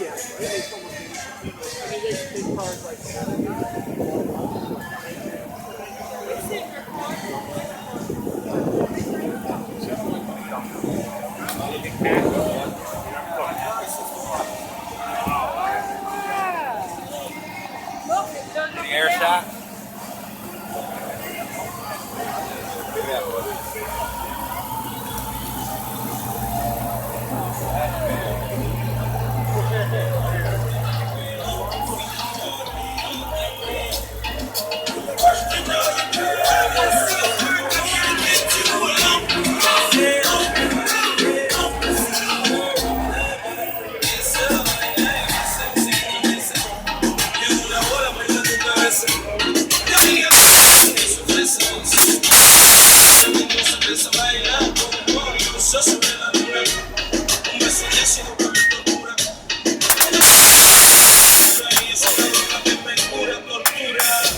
Yeah, it's almost. I mean, they charge Any air shot?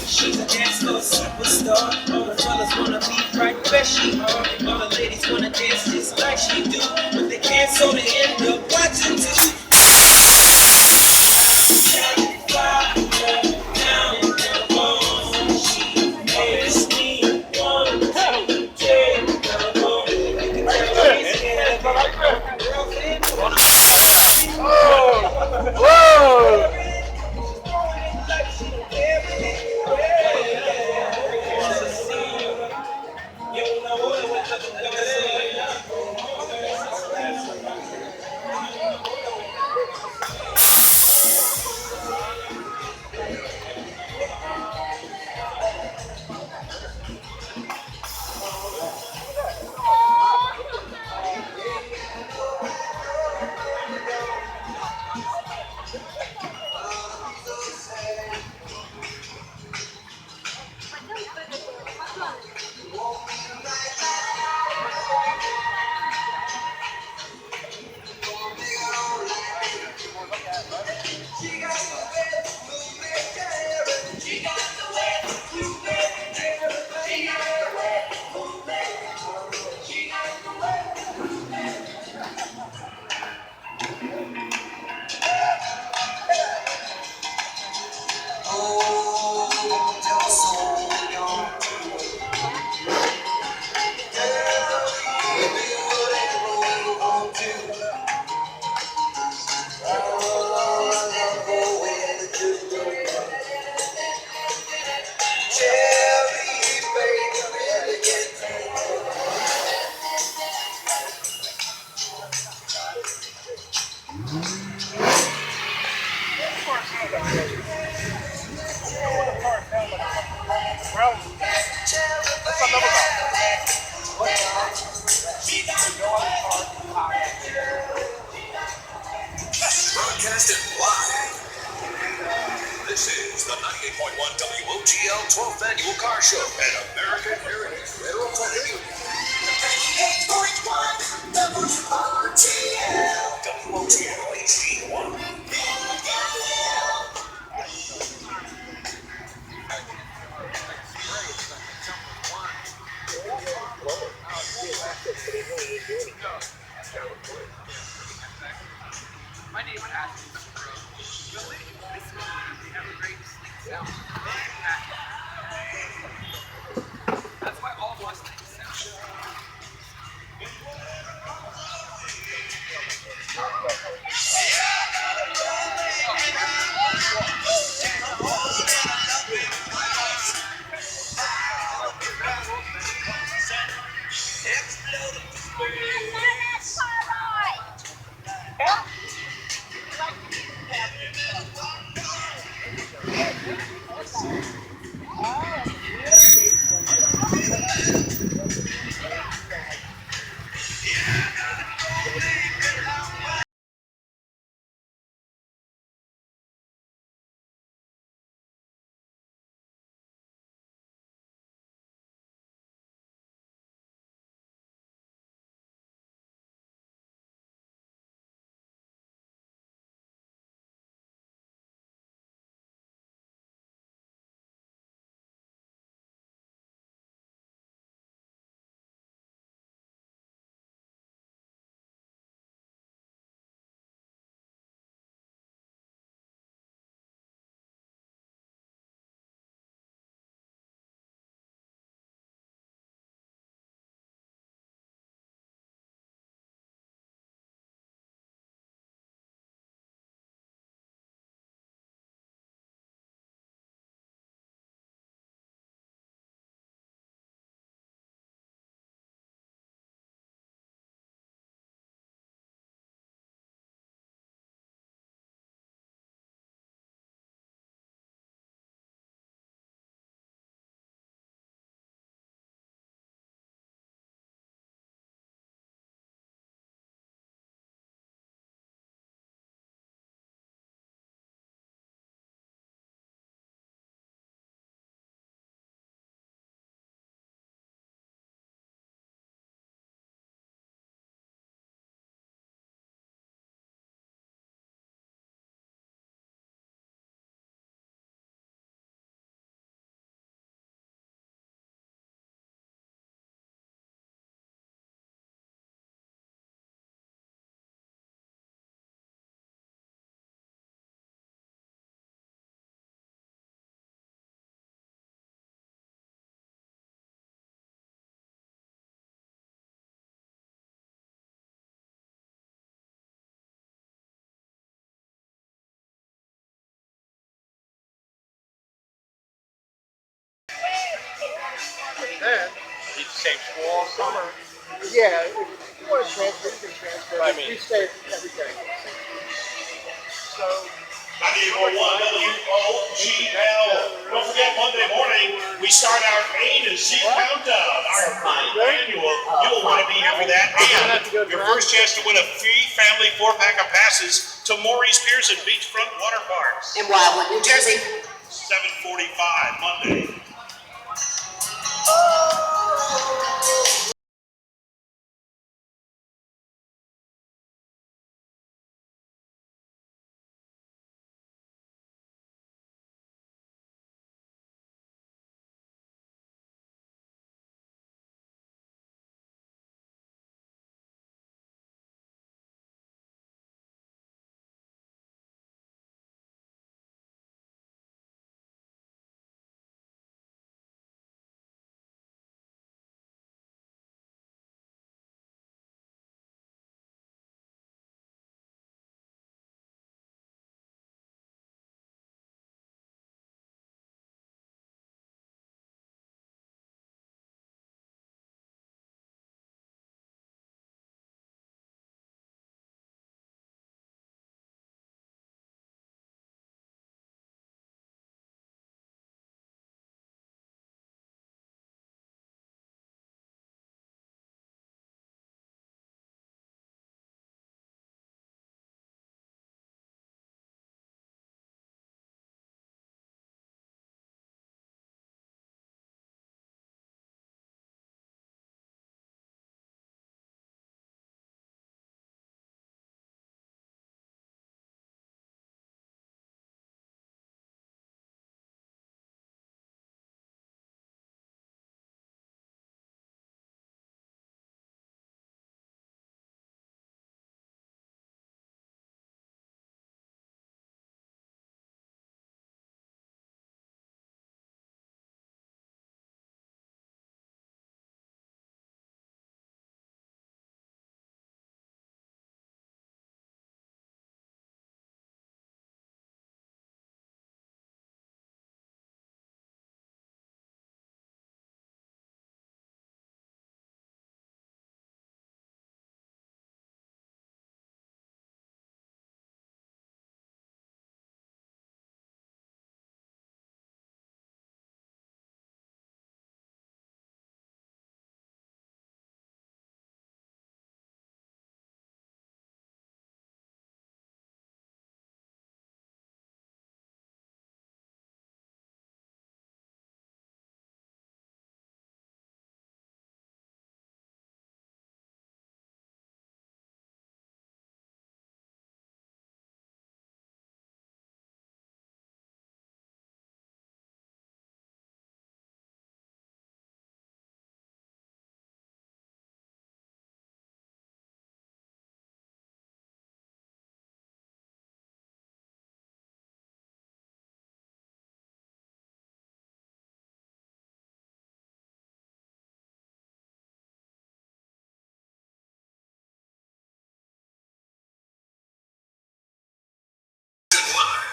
She's a dance floor superstar. All the fellas wanna be right where she are. All the ladies wanna dance just like she do, but they can't, so they end up watching too. Broadcasted live. This is the 98.1 WOGL 12th Annual Car Show at American Heritage Railroad Union. 98.1 WOGL. WOGL HD1. My neighbor asked me, really? They have a great sleek sound. That's why all Mustangs same school all summer. Yeah, if you want to transfer, you can transfer. I But mean- you stay every day. So 98.1 WOGL. Don't forget, Monday morning, we start our A to Z countdown, our ninth annual. You'll want to be here for that. And your first chance to win a free family 4-pack of passes to Maurice Pearson Beachfront Water Parks. In Wildwood, New Jersey. 7:45 Monday.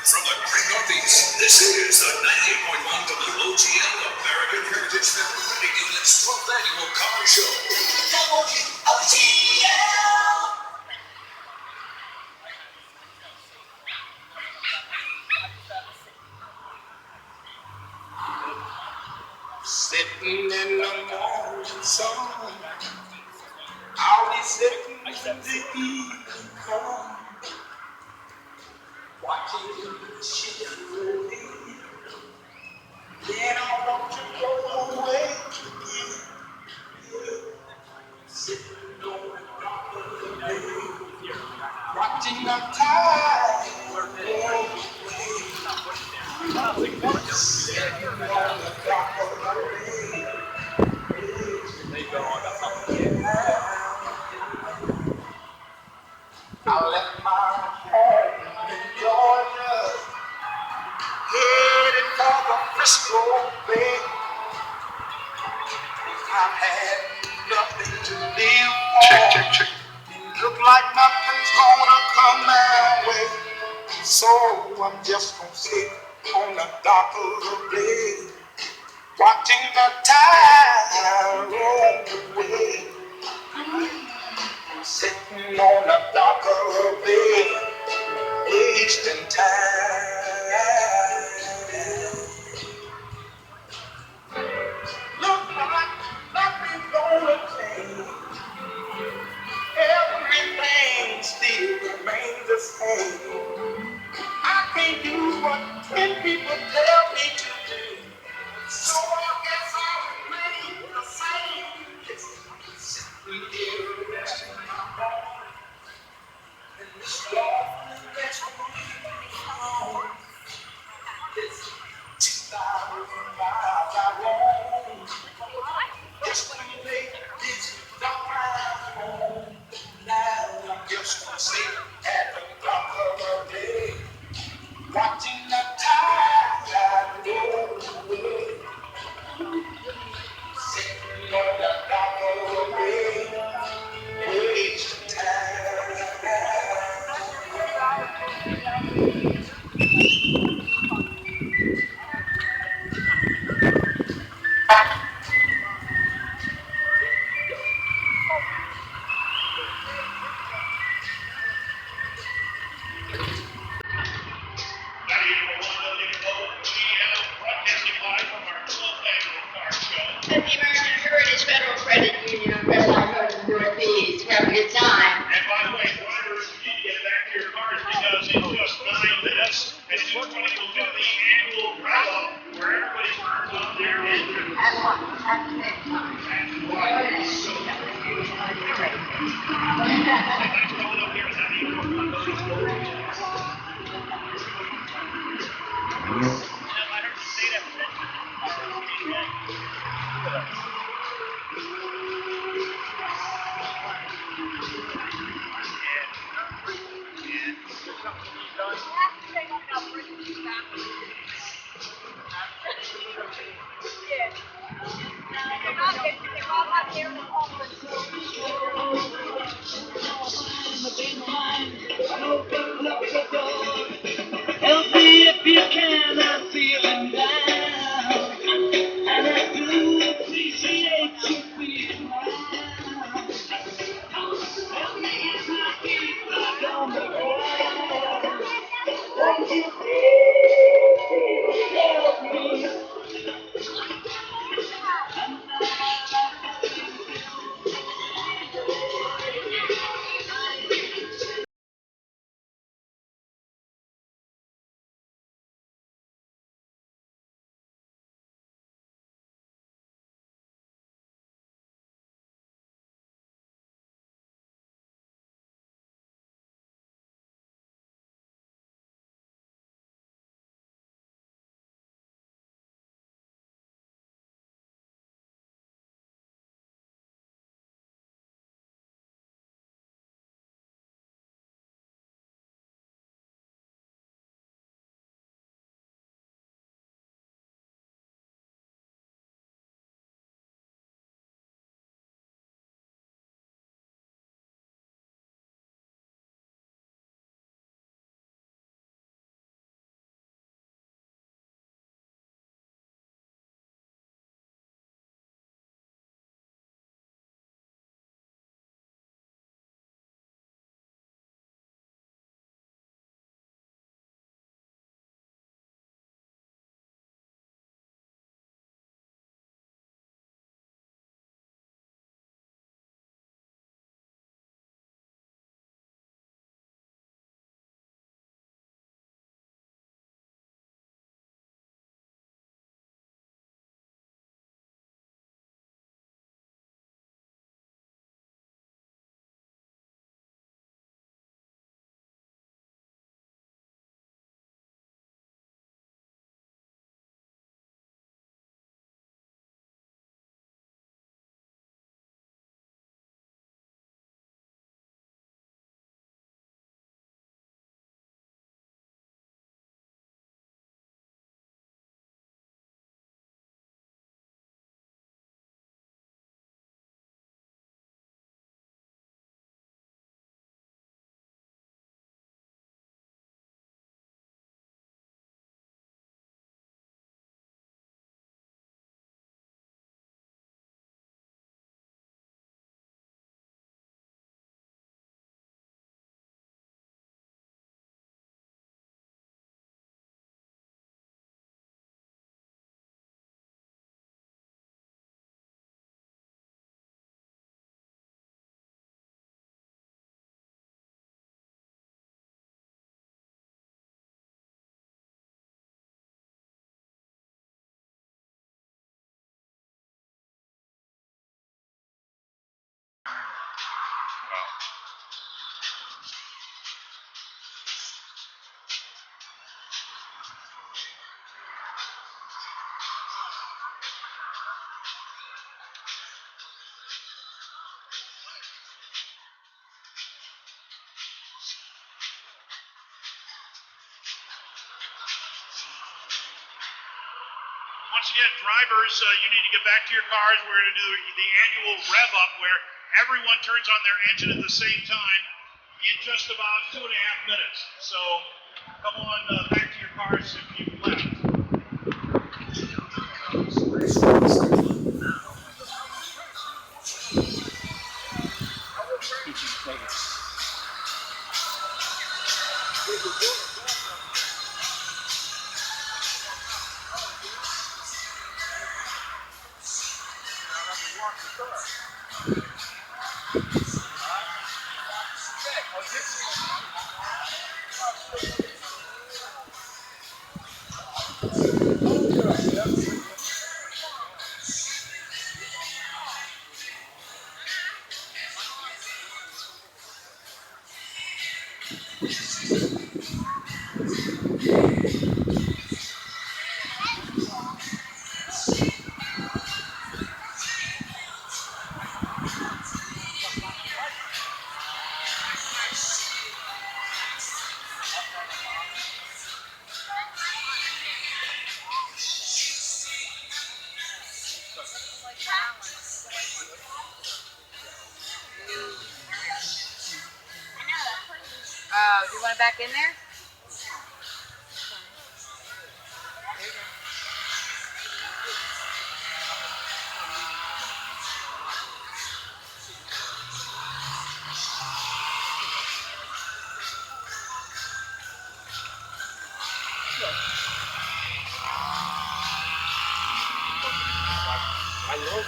From the Great Northeast, this is the 98.1 WOGL-American Heritage Family Credit Union's 12th Annual Car Show. WOGL! Sitting in the morning sun, I'll be sitting in the evening come, watching the children leave. Then I want to go away again, sitting on the dock of the bay, watching the tide go away. Sitting on the dock of the bay. I left my home in Georgia, headed for the Frisco Bay. I've had nothing to live for. It look like nothing's gonna come my way. So I'm just gonna sit on the dock of the bay, watching the tide roll away, sitting on a darker bay, wasting time. Look like nothing's gonna change. Everything still remains the same. I can't do what 10 people tell me to do. So I guess I'll remain the same. Simply here resting my bones in this loneliness home. This 2,000 miles I roam. Just when you make this dark home. Now I'm just gonna sit at the dock of a day, watching the tide roll away, sitting on the dock of a bay, wasting time. Broadcasting live from our 12th annual car show. At the American Heritage Federal Credit Union on Red Line Road in Northeast. Have a good time. And by the way, drivers, you need to get back to your cars because in just 9 minutes, at 2:20, we'll do the annual wrap-up where everybody turns on their engine. At once, at the same time. That's why it's so That's going up here, Sandy. Help me if you can, I'm feeling down, and I do appreciate you being around. Help me if my feet are on the ground. Won't you please help me? Once again, drivers, you need to get back to your cars. We're going to do the annual rev up where everyone turns on their engine at the same time in just about 2.5 minutes. So come on back to your cars if you've left. Oh, do you want it back in there? I love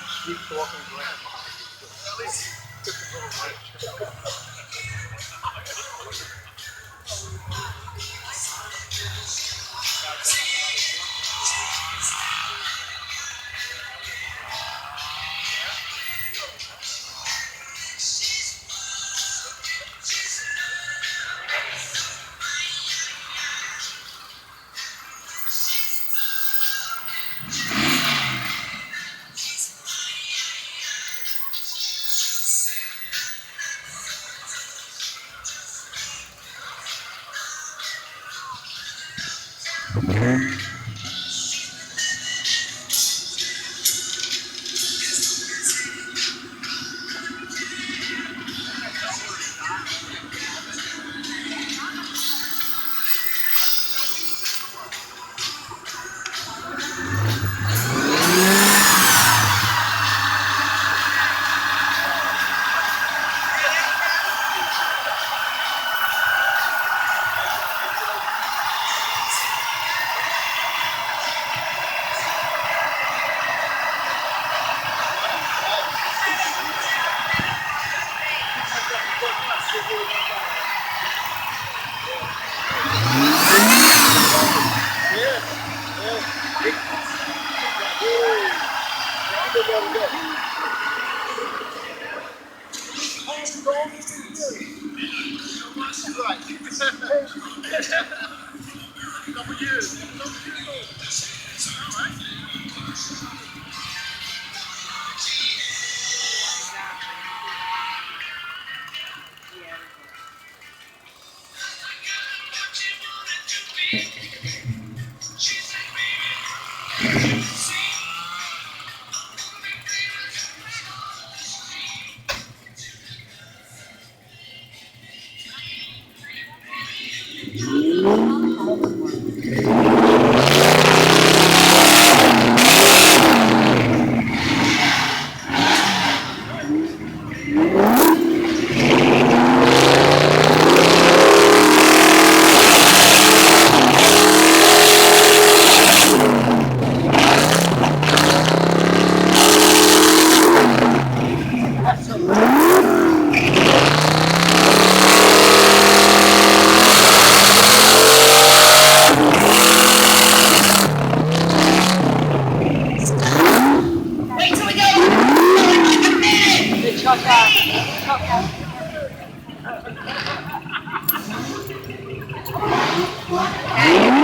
sweet talking grandma. At least took a little white.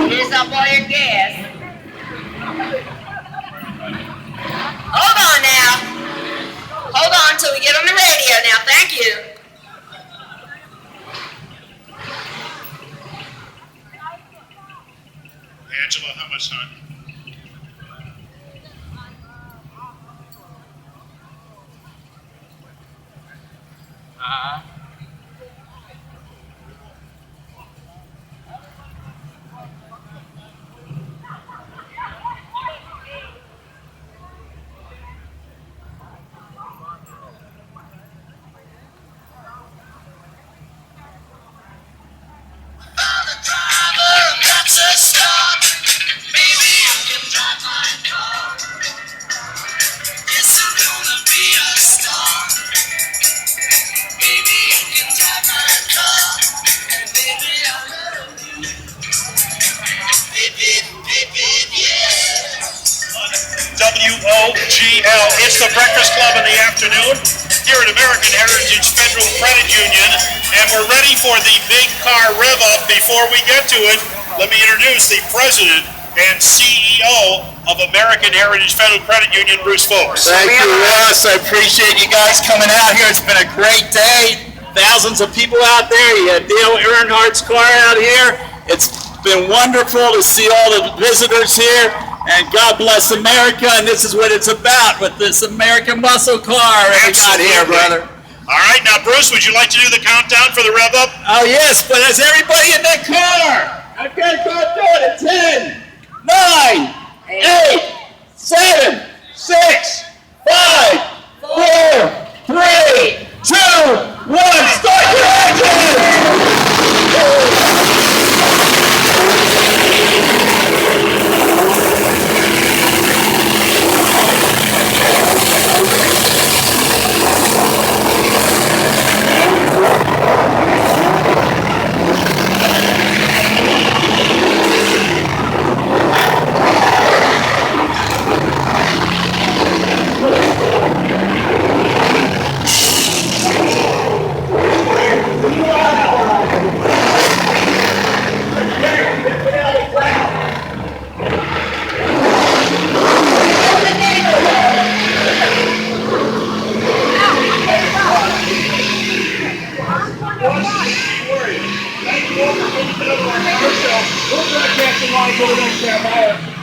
Here's up all your gas. Hold on now. Hold on till we get on the radio now. Thank you. And Angela, how much time? WOGL. It's the Breakfast Club in the afternoon here at American Heritage Federal Credit Union, and we're ready for the big car rev up. Before we get to it, let me introduce the president and CEO of American Heritage Federal Credit Union, Bruce Folks. Thank you, Russ. I appreciate you guys coming out here. It's been a great day. Thousands of people out there. You had Dale Earnhardt's car out here. It's been wonderful to see all the visitors here. And God bless America, and this is what it's about with this American muscle car that we got here, brother. All right, now, Bruce, would you like to do the countdown for the rev up? Oh, yes, but is everybody in that car? Okay, go do it. 10, 9, 8, 7, 6, 5, 4, 3, 2, 1. Start your engine!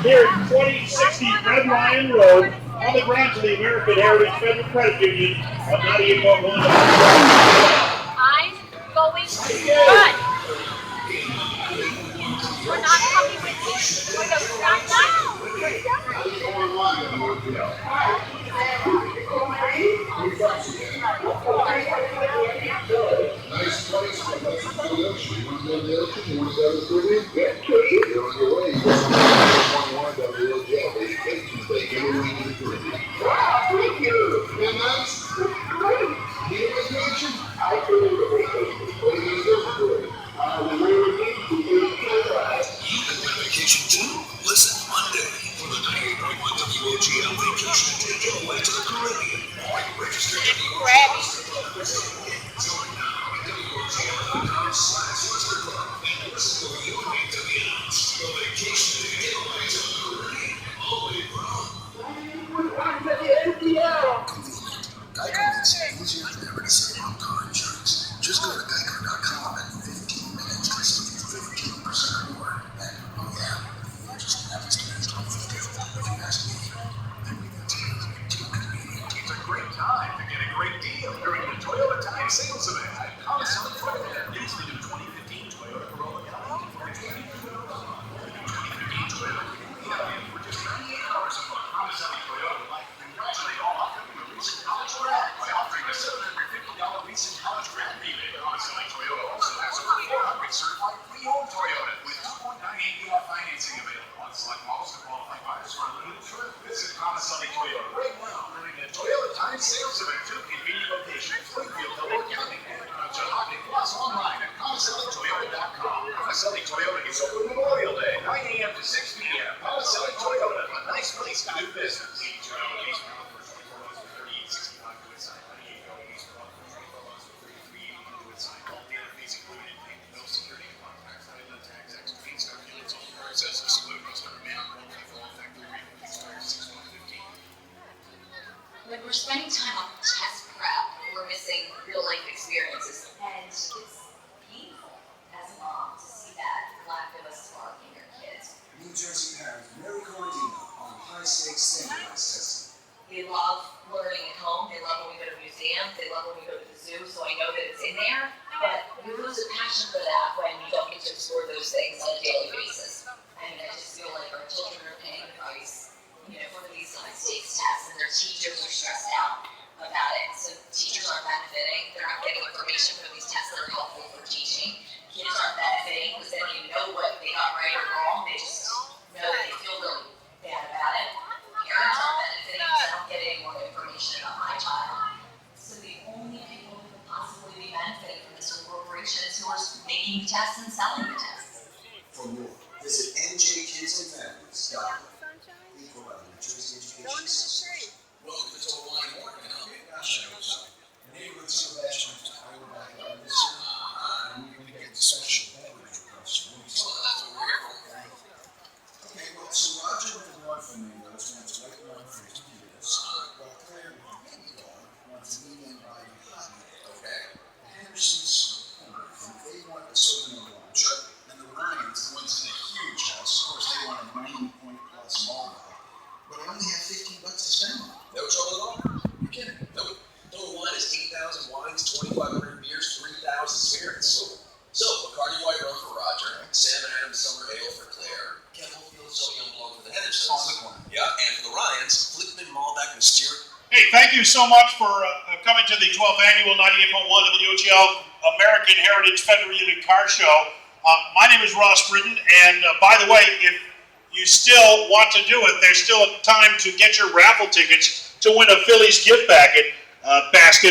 Here at 2060 Red Lion Road, on the grounds of the American Heritage Federal Credit Union of 98.1. I'm going to run. We're not coming with you. We're going to stop now. Nice place for the ocean. You want to go to the ocean? You want to go to the Caribbean? Yes, please. You're on your way. You're on WOGL Vacation Day. Get away to the Caribbean. Wow, thank you. Isn't that nice? Great. Need a vacation? I can need a vacation. What are you going to do for it? We're going to need to do a ride. You can have a vacation too. Listen, Monday for the 98.1 WOGL Vacation Day. Get away to the Caribbean. Are you registered? Easier than ever to save on car insurance. Just go to geico.com and in 15 minutes can save you 15% or more. And oh yeah, you just have this chance to 50 if you ask me. Then we can take it too convenient. It's a great time to get a great deal during the Toyota Time Sales Event at Commissary Toyota. It's the new 2015 Toyota Corolla Gallery for the new 2015 Toyota Gallery for just $98 a month. Commissary Toyota would like to congratulate all upcoming recent college grads by offering a $750 recent college grad rebate. Commissary Toyota also has over 400 certified pre-owned Toyotas with 2.9 APR financing available on select models to qualify buyers for a limited trip. Visit Commissary Toyota right now during the Toyota Time Sales Event. Two convenient locations: Springfield, Delaware County, and Chillicothe. Plus online at CommissaryToyota.com. Commissary Toyota is open Memorial Day, 9 a.m. to 6 p.m. Commissary Toyota, a nice place to do business. lose a passion for that when you don't get to explore those things on a daily basis. And I just feel like our children are paying the price, for these high-stakes tests, and their teachers are stressed out about it. So teachers aren't benefiting. They're not getting information from these tests that are helpful for teaching. Kids aren't benefiting because they don't even know what they got right or wrong. They just know that they feel really bad about it. Parents aren't benefiting because I don't get any more information about my child. So the only people who could possibly be benefiting from this are corporations who are making the tests and selling the tests. For more, visit njkidsandfamilies.com. Equal New Jersey Education System. Welcome to Total Wine Morning. I'll be neighborhood celebration to Iowa backyard this year. And we're going to get the special beverage across the room. So that's what we're here for. Okay, well, so Roger with the dog flamingos wants white wine for his kids, while Claire with the baby dog wants medium body hot. Okay. The Hendersons, they want the soda no launcher, and the Ryans, the ones in a huge house, of course, they want a 90-point plus mall. But I only have $15 to spend on it. No trouble at all. You're kidding. Nope. Total Wine is 8,000 wines, 2,500 beers, 3,000 spirits. So, Bacardi White Rum for Roger, Sam Adams Summer Ale for Claire, Kettle Field Sauvignon Blanc for the Hendersons. On the corner. Yeah, and for the Ryans, Flickman, Malbec, and Stewart. Hey, thank you so much for coming to the 12th annual 98.1 WOGL-American Heritage Federal Union Car Show. My name is Ross Britton, and by the way, if you still want to do it, there's still time to get your raffle tickets to win a Phillies gift basket.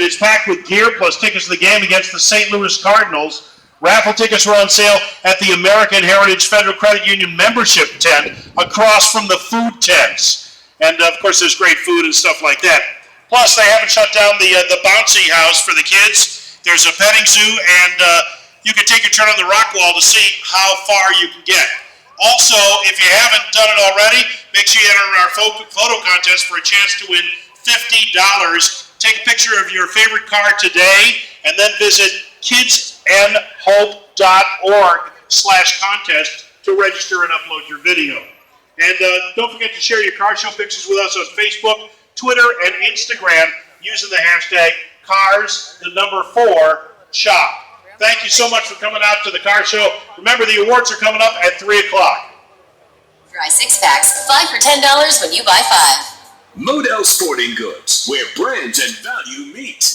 It's packed with gear plus tickets to the game against the St. Louis Cardinals. Raffle tickets are on sale at the American Heritage Federal Credit Union membership tent across from the food tents. And of course, there's great food and stuff like that. Plus, they haven't shut down the bouncy house for the kids. There's a petting zoo, and you can take a turn on the rock wall to see how far you can get. Also, if you haven't done it already, make sure you enter our photo contest for a chance to win $50. Take a picture of your favorite car today, and then visit kidsandhope.org/contest to register and upload your video. And don't forget to share your car show pictures with us on Facebook, Twitter, and Instagram using the hashtag #4shop. Thank you so much for coming out to the car show. Remember, the awards are coming up at 3 o'clock. Try 6-packs, 5 for $10 when you buy 5. Model Sporting Goods, where brands and value meet.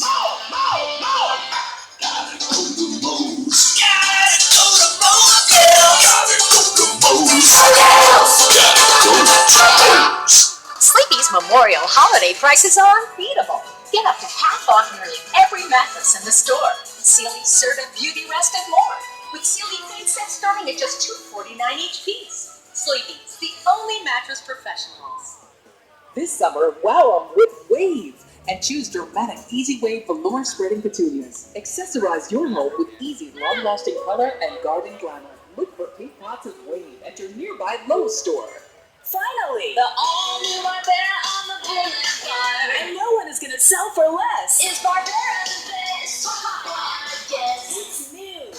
Gotta go to Moe's. Gotta go to Moe's. Gotta go to Moe's. Gotta go to Moe's. Sleepy's Memorial Holiday prices are unbeatable. Get up to half off nearly every mattress in the store. Sealy, Serta, Beauty Rest, and more. With Sealy queen sets starting at just $249 each piece. Sleepy's, the only mattress professionals. This summer, wow 'em with Wave and choose dramatic Easy Wave velour spreading petunias. Accessorize your home with easy, long-lasting color and garden glamour. Look for pink pots of Wave at your nearby Lowe's store. Finally, the all-new Barbera on the boulevard. And no one is going to sell for less. Is Barbera the best? I guess It's new.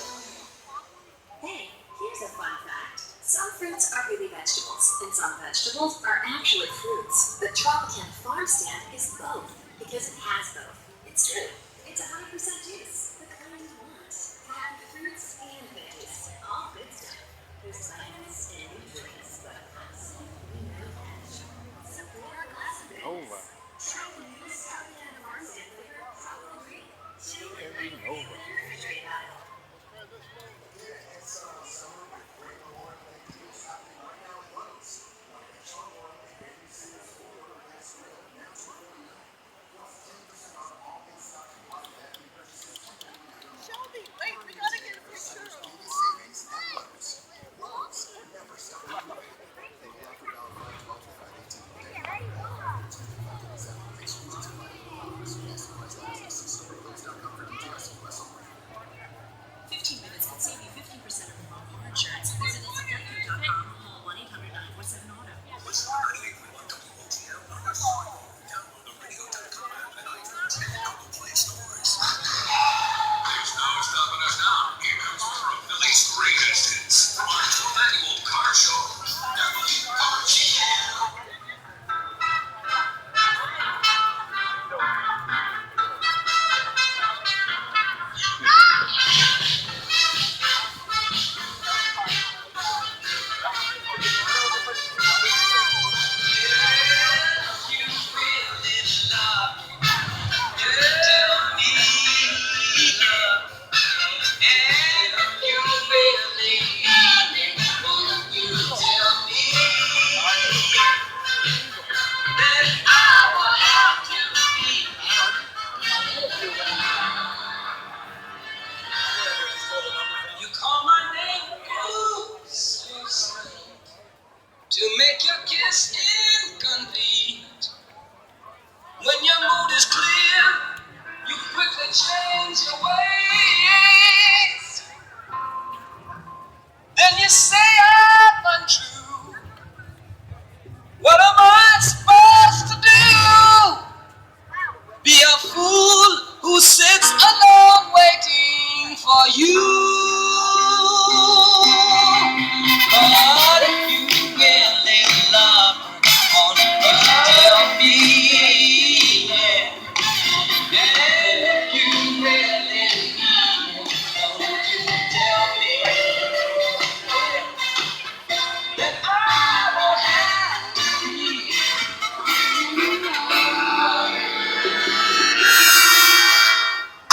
Hey, here's a fun fact. Some fruits are really vegetables, and some vegetables are actually fruits. But Tropican Farm Stand is both, because it has both. It's true. It's 100% juice, the kind you want. Have fruits and veggies, all good stuff. There's vitamins and nutrients, but us, we know that. Support our glass of this. Try the new Tropican Farm Stand flavor, tropical green. Every Nova. say I'm untrue. What am I supposed to do? Be a fool who sits alone waiting for you. But if you really love me, won't you tell me? Yeah. And if you really need me, won't you tell me? That I won't have to be.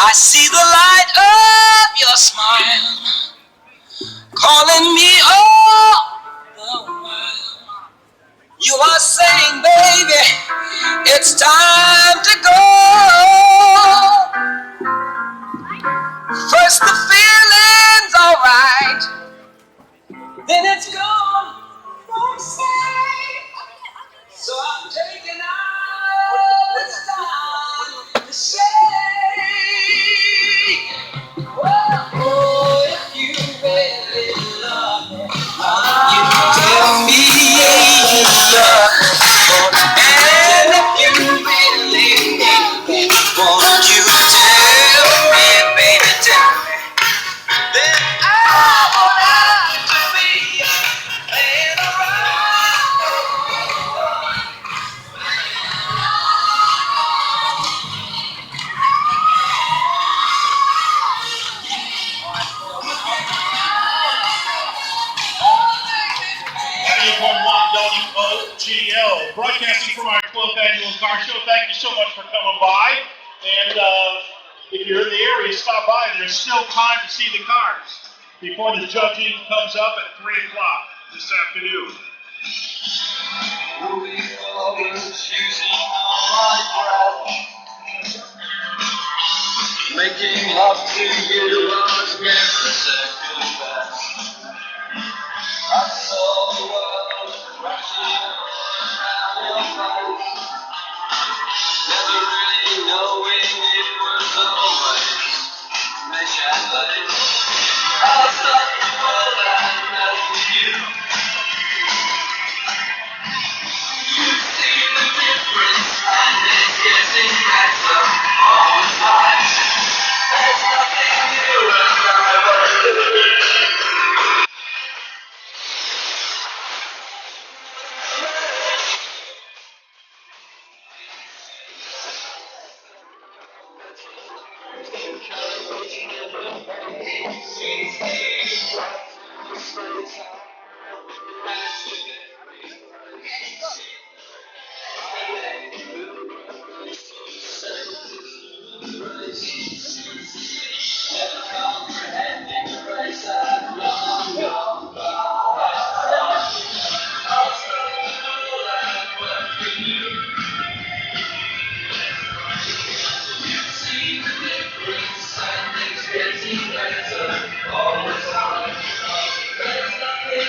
I see the light of your smile calling me all the while. You are saying, baby, it's time to go. First the feeling's alright, then it's gone from sight. So I'm taking out this time to say, oh, if you really love me, you tell me you love me. And if you really need me, won't you tell me, baby, tell me. Then I won't have to be playing around. WOGL, broadcasting from our 12th annual car show. Thank you so much for coming by. And if you're in the area, stop by. There's still time to see the cars before the judging comes up at 3 o'clock this afternoon. Making love to you was never second best. I saw the world rushing around your face, never really knowing it was always mishandled. I thought the world had met with you. You see the difference, and it's getting better all the time. There's nothing new as I was doing. Getting better all the time. There's nothing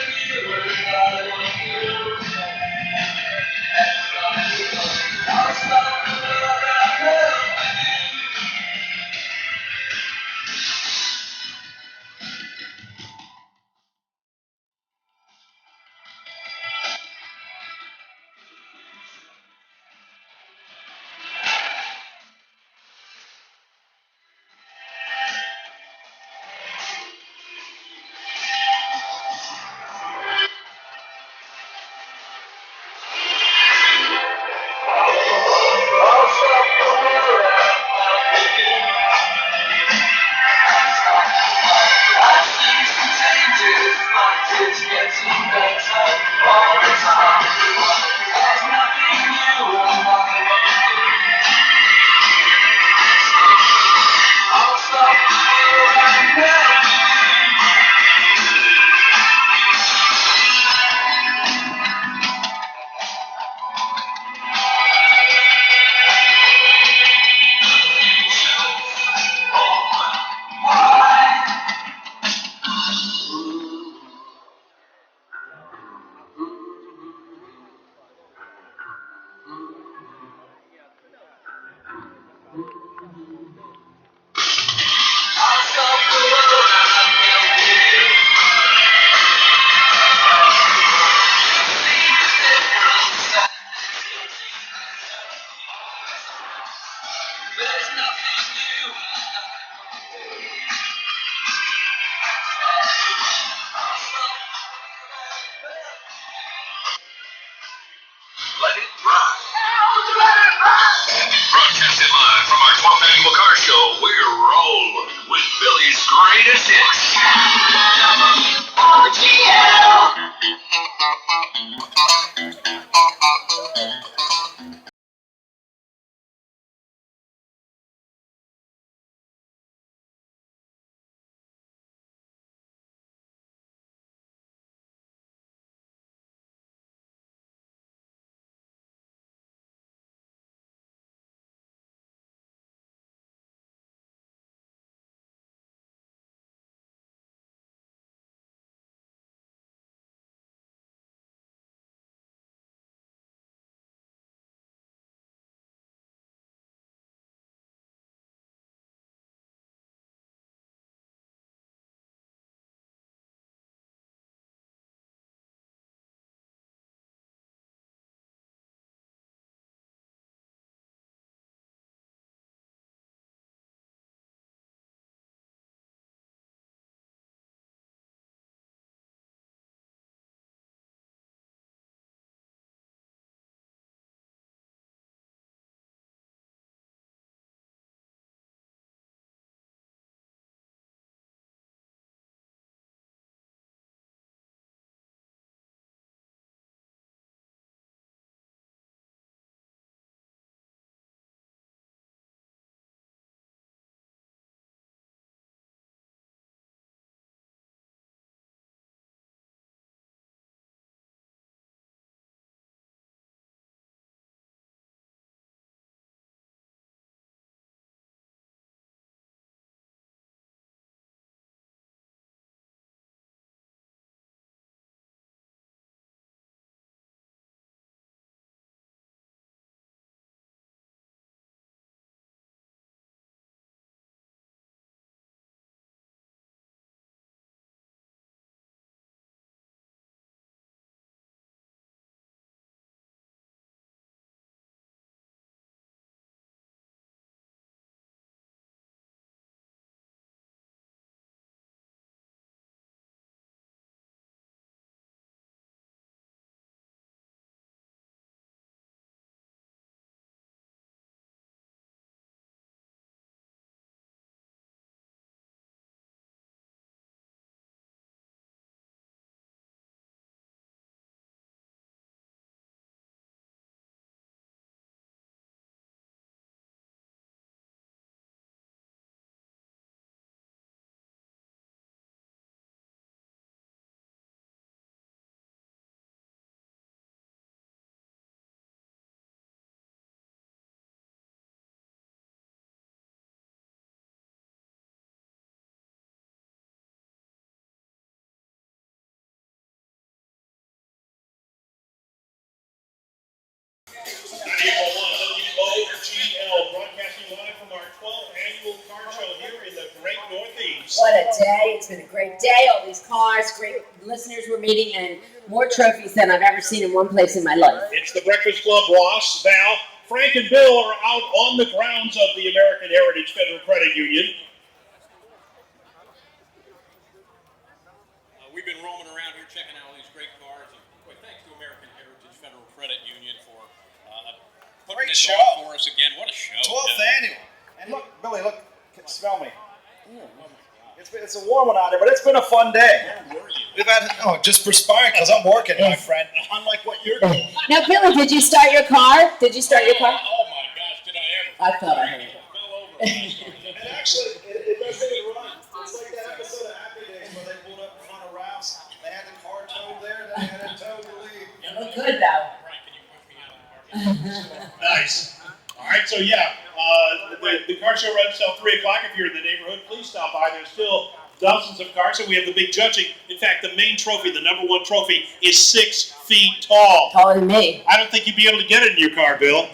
What a day. It's been a great day. All these cars, great listeners we're meeting, and more trophies than I've ever seen in one place in my life. It's the Breakfast Club. Ross, Val, Frank, and Bill are out on the grounds of the American Heritage Federal Credit Union. We've been roaming around here checking out all these great cars. And boy, thanks to American Heritage Federal Credit Union for putting Great this show. on for us again. What a show. 12th annual. And look, Billy, look, smell me. It's a warm one out there, but it's been a fun day. We've had, just perspiring because I'm working, my friend. Unlike what you're doing. Now, Billy, did you start your car? Did you start your car? Oh my gosh, did I ever? I thought I heard it. And actually, it does really run. It's like that episode of Happy Days where they pulled up in front of Ralph's. They had the car towed there, then they had it towed to leave. You look good, though. Nice. All right, so yeah, the car show runs till 3 o'clock. If you're in the neighborhood, please stop by. There's still dozens of cars, and we have the big judging. In fact, the main trophy, the #1 trophy, is 6 feet tall. Taller than me. I don't think you'd be able to get it in your car, Bill.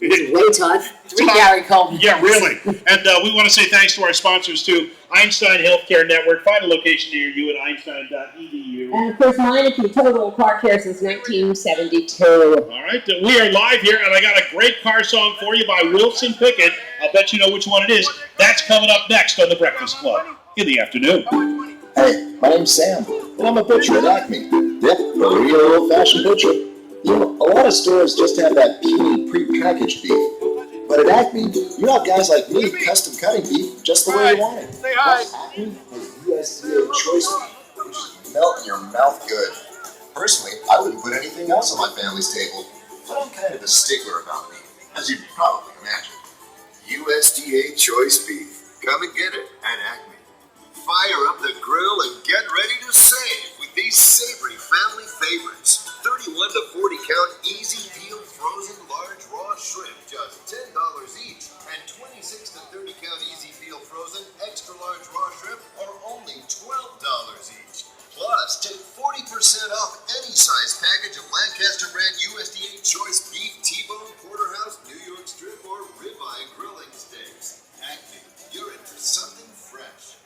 It's way tall. 3 Gary Coleman. Yeah, really. And we want to say thanks to our sponsors, too. Einstein Healthcare Network. Find a location near you at einstein.edu. And of course, mine if you total car care since 1972. All right, we are live here, and I got a great car song for you by Wilson Pickett. I'll bet you know which one it is. That's coming up next on The Breakfast Club in the afternoon. Hey, my name's Sam, and I'm a butcher at Acme. Yep, a real old-fashioned butcher. You know, a lot of stores just have that puny pre-packaged beef. But at Acme, you have guys like me custom cutting beef just the way you want it. Say hi. Acme has USDA choice beef, which is melt in your mouth good. Personally, I wouldn't put anything else on my family's table, but I'm kind of a stickler about beef, as you'd probably imagine. USDA choice beef. Come and get it at Acme. Fire up the grill and get ready to save with these savory family favorites. 31 to 40 count easy peel frozen large raw shrimp, just $10 each. And 26 to 30 count easy peel frozen extra large raw shrimp are only $12 each. Plus, take 40% off any size package of Lancaster brand USDA choice beef, T-bone, porterhouse, New York strip, or ribeye grilling steaks. Acme, you're in for something fresh.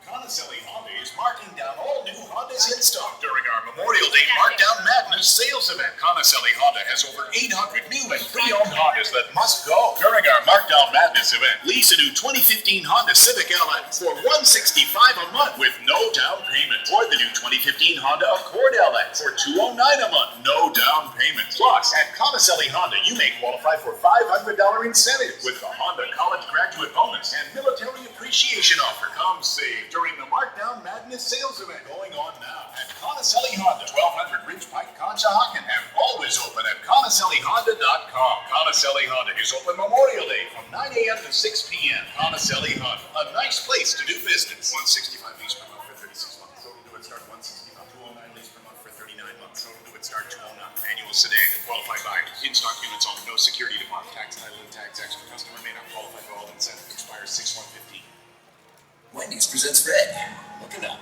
Conacelli Honda is marking down all new Hondas in stock during our Memorial Day Markdown Madness sales event. Conacelli Honda has over 800 new and pre-owned Hondas that must go. During our Markdown Madness event, lease a new 2015 Honda Civic LX for $165 a month with no down payment. Or the new 2015 Honda Accord LX for $209 a month, no down payment. Plus, at Conacelli Honda, you may qualify for $500 incentives with the Honda College Graduate Bonus and Military Appreciation Offer. Come save during the Markdown Madness sales event going on now at Conacelli Honda, 1200 Ridge Pike, Conshohocken, and always open at ConacelliHonda.com. Conacelli Honda is open Memorial Day from 9 a.m. to 6 p.m. Conacelli Honda, a nice place to do business. $165 lease per month for 36 months. Total due at start $165. $209 lease per month for 39 months. Total due at start $209. Annual sedan. Qualified buyers. In stock units only. No security deposit. Tax title and tax extra. Customer may not qualify for all incentives. Expires 6/1/15. Wendy's presents Red. Look it up.